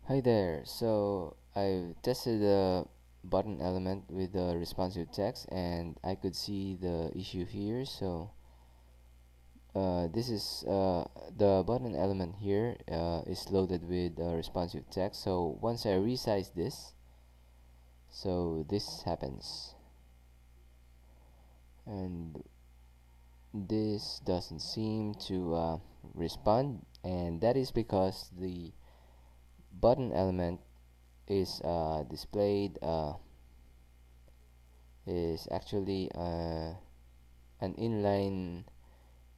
Hi there. So I tested the button element with the responsive text, and I could see the issue here. So this is the button element here is loaded with responsive text. So once I resize this, so this happens, and this doesn't seem to respond, and that is because the button element is displayed is actually an inline,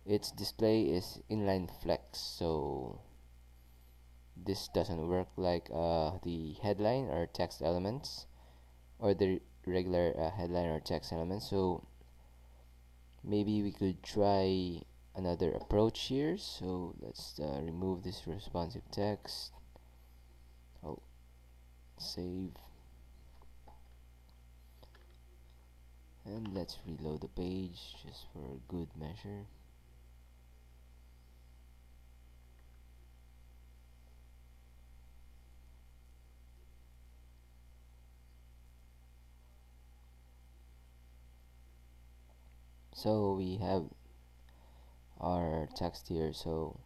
its display is inline flex, so this doesn't work like the headline or text elements, or the regular headline or text elements. So maybe we could try another approach here. So let's remove this responsive text. I'll save, and let's reload the page just for good measure. So we have our text here. So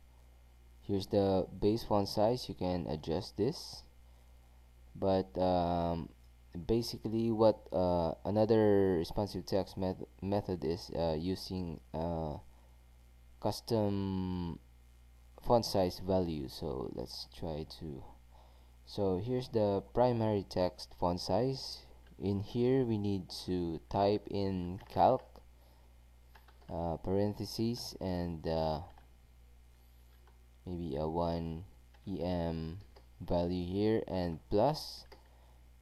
here's the base font size. You can adjust this, but basically what another responsive text method is using custom font size value. So let's try to, so here's the primary text font size. In here we need to type in calc parentheses and maybe a 1 em value here, and plus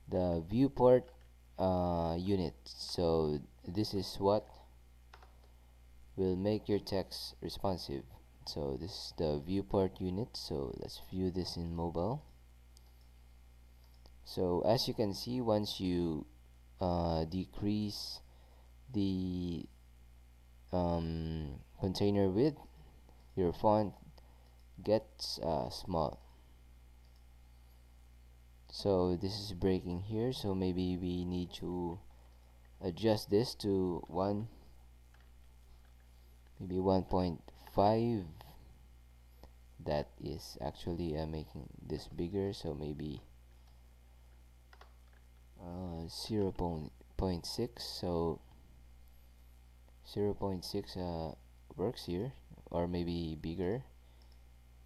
the viewport unit. So this is what will make your text responsive. So this is the viewport unit. So let's view this in mobile. So as you can see, once you decrease the container width, your font gets small. So this is breaking here, so maybe we need to adjust this to 1, maybe 1.5. That is actually making this bigger, so maybe 0.6. So 0.6 works here, or maybe bigger.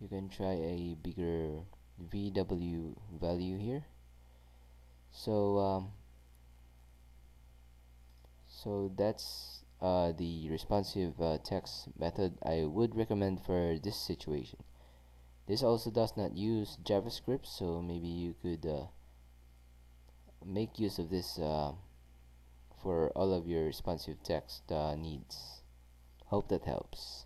You can try a bigger VW value here. So so that's the responsive text method I would recommend for this situation. This also does not use JavaScript, so maybe you could make use of this for all of your responsive text needs. Hope that helps.